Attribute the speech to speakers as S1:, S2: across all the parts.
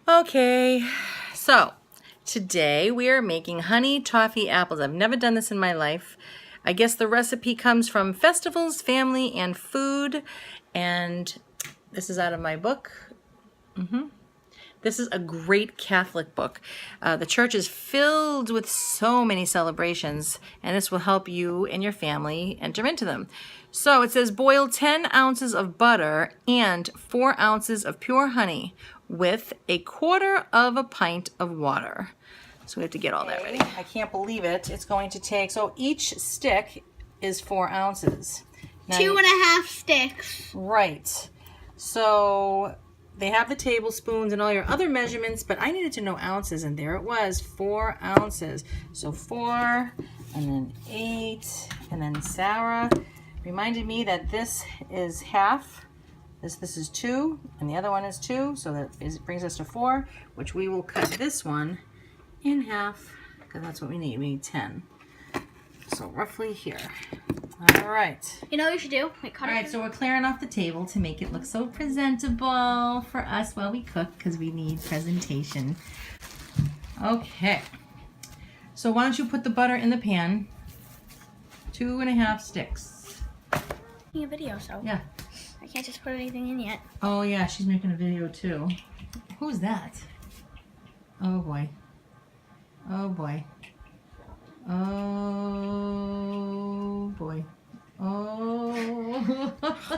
S1: Okay, so today we are making honey toffee apples. I've never done this in my life. I guess the recipe comes from Festivals, Family, and Food, and this is out of my book. This is a great Catholic book. The church is filled with so many celebrations, and this will help you and your family enter into them. So it says boil 10 ounces of butter and 4 ounces of pure honey with a quarter of a pint of water. So we have to get all that ready. I can't believe it. It's going to take, so each stick is 4 ounces. Now
S2: 2.5 sticks.
S1: Right. So they have the tablespoons and all your other measurements, but I needed to know ounces, and there it was, 4 ounces. So 4, and then 8, and then Sarah reminded me that this is half. This is 2, and the other one is 2, so that brings us to 4, which we will cut this one in half, because that's what we need. We need 10. So roughly here. All right.
S2: You know what you should do? Wait,
S1: All right, so we're clearing off the table to make it look so presentable for us while we cook, because we need presentation. Okay. So why don't you put the butter in the pan? 2.5 sticks.
S2: I'm making a video, so
S1: Yeah.
S2: I can't just put anything in yet.
S1: Oh yeah, she's making a video too. Who's that? Oh boy. Oh boy. Oh boy. Oh.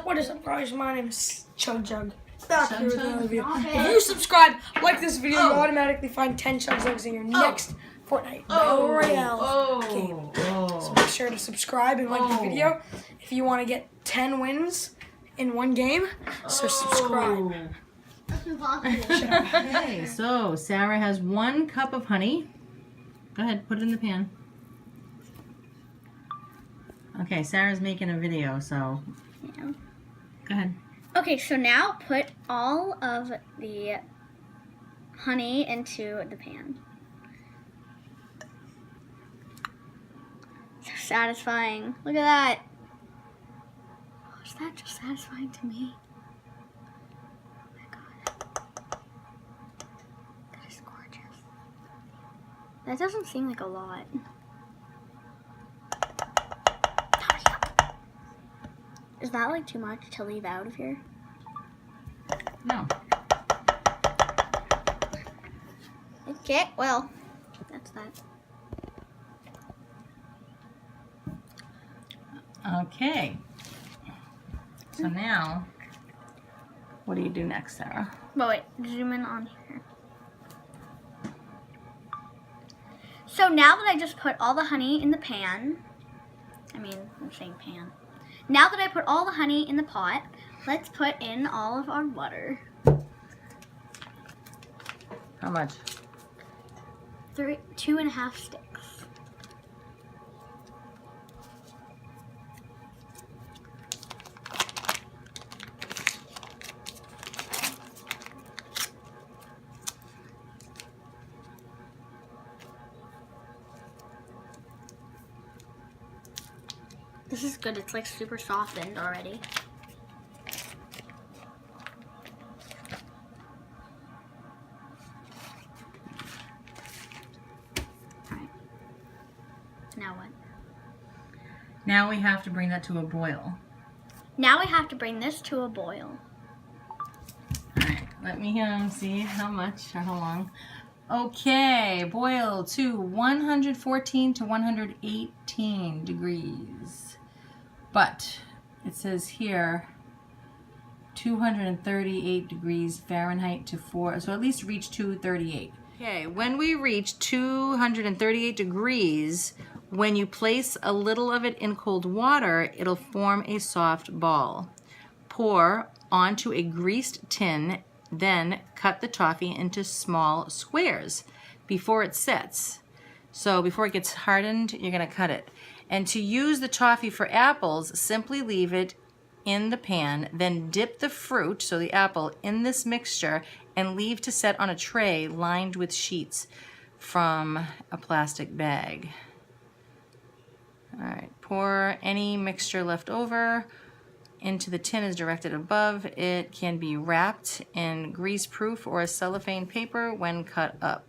S3: What is up, guys? My name is Chug Jug. Back
S1: Chug
S3: here with
S1: Jug.
S3: another video. If you subscribe, like this video, you automatically find 10 Chug Jugs in your next Fortnite Battle Royale game. So make sure to subscribe and like the video if you want to get 10 wins in one game. So subscribe.
S2: That's impossible.
S1: Okay, so Sarah has 1 cup of honey. Go ahead, put it in the pan. Okay, Sarah's making a video, so
S2: Yeah.
S1: go ahead.
S2: Okay, so now put all of the honey into the pan. So satisfying. Look at that. Oh, is that just satisfying to me? Oh my god. That is gorgeous. That doesn't seem like a lot. Hurry up. Is that like too much to leave out of here?
S1: No.
S2: Okay, well, that's that.
S1: Okay. So now, what do you do next, Sarah?
S2: But wait, zoom in on here. So now that I just put all the honey in the pan, I'm saying pan. Now that I put all the honey in the pot, let's put in all of our butter.
S1: How much?
S2: 2.5 sticks. This is good. It's like super softened already. Alright. Now what?
S1: Now we have to bring that to a boil.
S2: Now we have to bring this to a boil.
S1: Alright, let me see how much or how long. Okay, boil to 114 to 118 degrees. But it says here 238 degrees Fahrenheit to 4, so at least reach 238. Okay, when we reach 238 degrees, when you place a little of it in cold water, it'll form a soft ball. Pour onto a greased tin, then cut the toffee into small squares before it sets. So before it gets hardened, you're gonna cut it. And to use the toffee for apples, simply leave it in the pan, then dip the fruit, so the apple, in this mixture and leave to set on a tray lined with sheets from a plastic bag. All right, pour any mixture left over into the tin as directed above. It can be wrapped in grease-proof or a cellophane paper when cut up.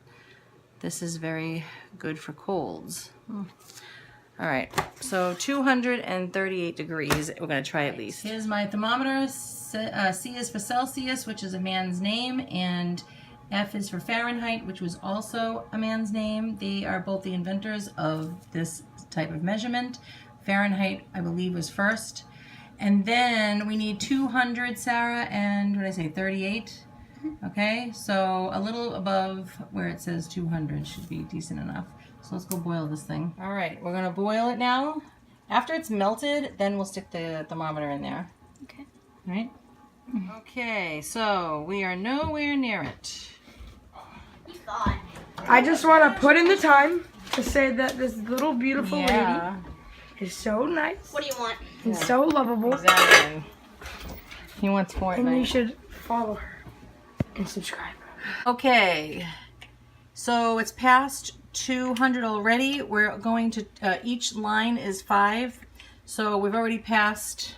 S1: This is very good for colds. All right, so 238 degrees. We're gonna try at least. Here's my thermometer. C is for Celsius, which is a man's name, and F is for Fahrenheit, which was also a man's name. They are both the inventors of this type of measurement. Fahrenheit, I believe, was first. And then we need 200, Sarah, and what did I say, 38? Okay, so a little above where it says 200 should be decent enough. So let's go boil this thing. All right, we're gonna boil it now. After it's melted, then we'll stick the thermometer in there.
S2: Okay.
S1: All right? Okay, so we are nowhere near it.
S2: You thought.
S3: I just want to put in the time to say that this little beautiful
S1: Yeah.
S3: lady is so nice
S2: What do you want?
S3: and so lovable.
S1: Exactly. He wants
S3: And you
S1: Fortnite.
S3: should follow her and subscribe.
S1: Okay, so it's past 200 already. We're going to, each line is 5. So we've already passed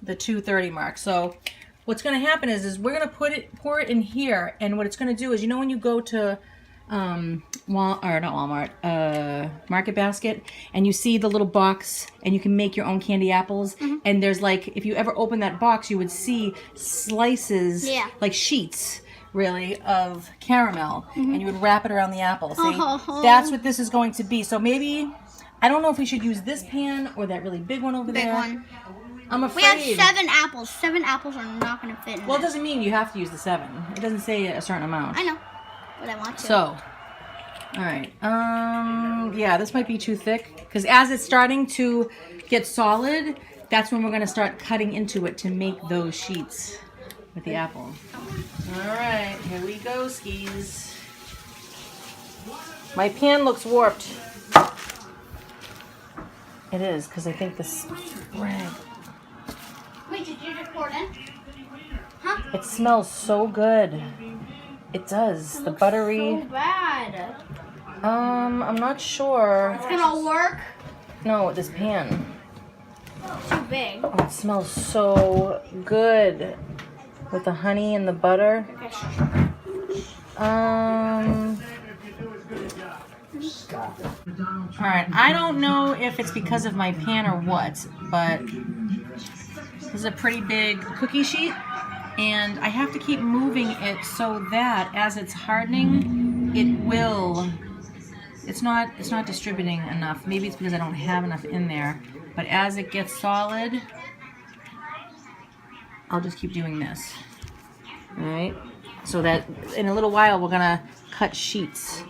S1: the 230 mark. So what's going to happen is we're going to pour it in here, and what it's going to do is, you know, when you go to Market Basket, and you see the little box, and you can make your own candy apples, and there's like, if you ever open that box, you would see slices,
S2: Yeah.
S1: like sheets, really, of caramel, and you would wrap it around the apple. See,
S2: Oh.
S1: that's what this is going to be. So maybe, I don't know if we should use this pan or that really big one over
S2: Big
S1: there.
S2: one.
S1: I'm
S2: We
S1: afraid.
S2: have 7 apples. 7 apples are not going to fit in
S1: Well, it
S2: this.
S1: doesn't mean you have to use the 7. It doesn't say a certain amount.
S2: I know, but I want to.
S1: So, all right. Yeah, this might be too thick, because as it's starting to get solid, that's when we're going to start cutting into it to make those sheets with the apple. All right, here we go, skis. My pan looks warped. It is, because I think the spread.
S2: Wait, did you just pour it in? Huh?
S1: It smells so good. It does. The buttery.
S2: So bad.
S1: I'm not sure.
S2: It's gonna work.
S1: No, this pan.
S2: Too big.
S1: Oh, it smells so good with the honey and the butter. All right, I don't know if it's because of my pan or what, but this is a pretty big cookie sheet, and I have to keep moving it so that as it's hardening, it will. It's not distributing enough. Maybe it's because I don't have enough in there. But as it gets solid, I'll just keep doing this. All right. So that in a little while we're gonna cut sheets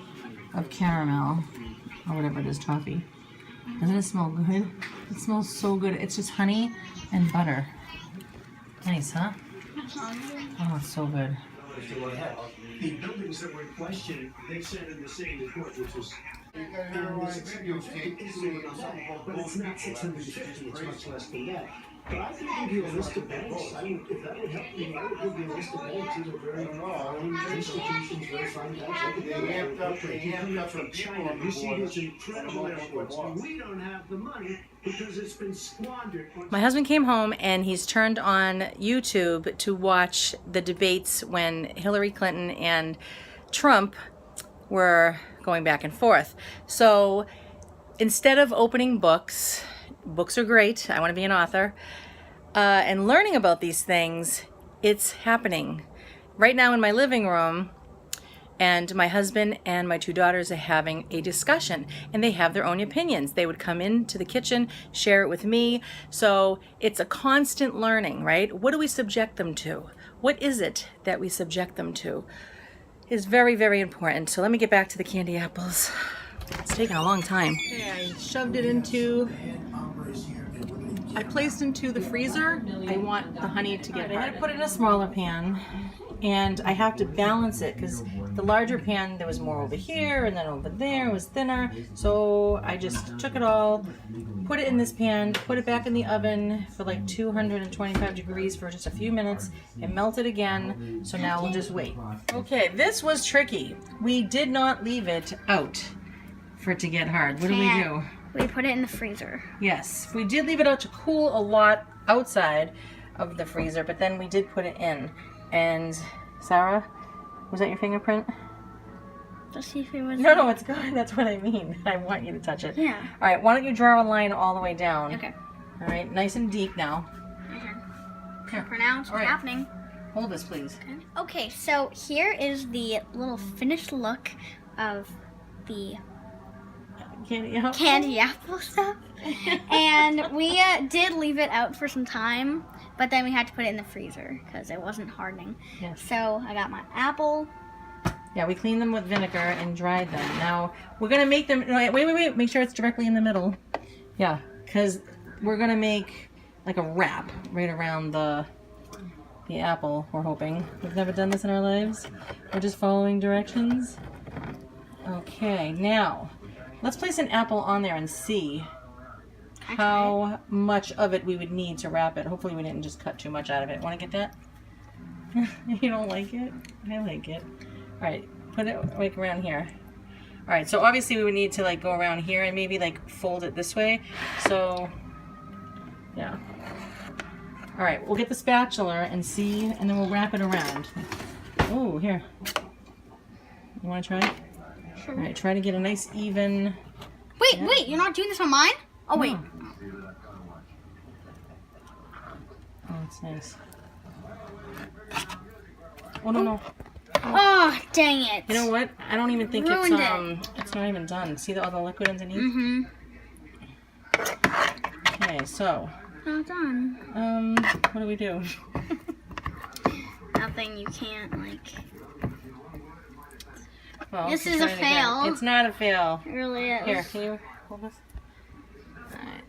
S1: of caramel or whatever it is, toffee. Doesn't it smell good? It smells so good. It's just honey and butter. Nice, huh? Oh, it's so good.
S4: The buildings that were in question, they sent in the city to court, which was. But it's not 650, it's much less than that. But I could give you a list of banks. If that would help you, I would give you a list of banks. These are very institutions, very fine banks. They amped up from China. You see these incredible airports. And we don't have the money because it's been squandered.
S1: My husband came home and he's turned on YouTube to watch the debates when Hillary Clinton and Trump were going back and forth. So instead of opening books are great, I want to be an author, and learning about these things, it's happening right now in my living room. And my husband and my 2 daughters are having a discussion, and they have their own opinions. They would come into the kitchen, share it with me. So it's a constant learning, right? What do we subject them to? What is it that we subject them to? Is very, very important. So let me get back to the candy apples. It's taking a long time. Okay, I shoved it into, I placed into the freezer. I want the honey to get, I had to put it in a smaller pan, and I have to balance it because the larger pan, there was more over here, and then over there it was thinner. So I just took it all, put it in this pan, put it back in the oven for like 225 degrees for just a few minutes, and melt it again. So now we'll just wait. Okay, this was tricky. We did not leave it out for it to get hard. What do we do?
S2: We put it in the freezer.
S1: Yes, we did leave it out to cool a lot outside of the freezer, but then we did put it in. And Sarah, was that your fingerprint?
S2: Let's see if it was.
S1: No, it's good. That's what I mean. I want you to touch it.
S2: Yeah.
S1: All right, why don't you draw a line all the way down?
S2: Okay.
S1: All right, nice and deep now. Here,
S2: Pronounce what's
S1: All right.
S2: happening.
S1: hold this, please.
S2: Okay, so here is the little finished look of the
S1: Candy apple?
S2: candy apple stuff. And we did leave it out for some time, but then we had to put it in the freezer because it wasn't hardening.
S1: Yes.
S2: So I got my apple.
S1: Yeah, we cleaned them with vinegar and dried them. Now, we're going to make them... no, wait. Make sure it's directly in the middle. Yeah, because we're going to make like a wrap right around the apple, we're hoping. We've never done this in our lives. We're just following directions. Okay, now, let's place an apple on there and see how much of it we would need to wrap it. Hopefully we didn't just cut too much out of it. Want to get that? You don't like it? I like it. Alright, put it like around here. Alright, so obviously we would need to like go around here and maybe like fold it this way. So, yeah. Alright, we'll get the spatula and see, and then we'll wrap it around. Oh, here. You want to try?
S2: Sure.
S1: Alright, try to get a nice even...
S2: Wait, you're not doing this on mine? Oh, wait.
S1: Oh, it's nice. Oh, no.
S2: Oh, dang it.
S1: You know what? I don't even think
S2: Ruined
S1: it's not even done. See all the liquid underneath?
S2: Mm-hmm.
S1: Okay, so,
S2: Not done.
S1: what do we do?
S2: Nothing, you can't, like...
S1: Well,
S2: This
S1: we'll
S2: is a
S1: try it again.
S2: fail.
S1: It's not a fail.
S2: It really is.
S1: Here, can you hold this? Alright.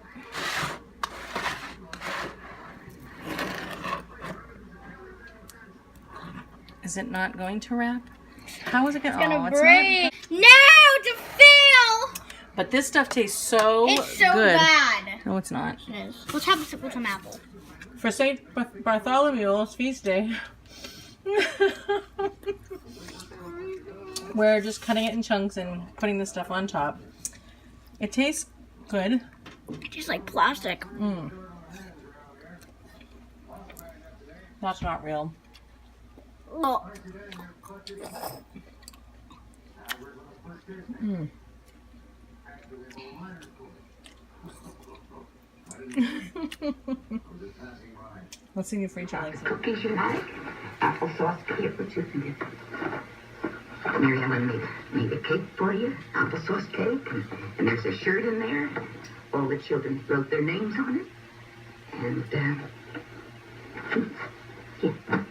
S1: Is it not going to wrap? How is it going to?
S2: It's gonna
S1: Oh, it's
S2: break.
S1: not.
S2: No, to fail!
S1: But this stuff tastes so
S2: It's so
S1: good.
S2: bad.
S1: No, it's not.
S2: It is. Let's have with some apple.
S1: For St. Bartholomew's feast day, we're just cutting it in chunks and putting the stuff on top. It tastes good.
S2: It tastes like plastic.
S1: Mm. That's not real.
S2: Oh.
S1: Mm. Let's see if Rachel likes it.
S5: Cookies you like? Applesauce cake, what you think? Mary Ellen made a cake for you, applesauce cake, and there's a shirt in there. All the children wrote their names on it. And, yeah.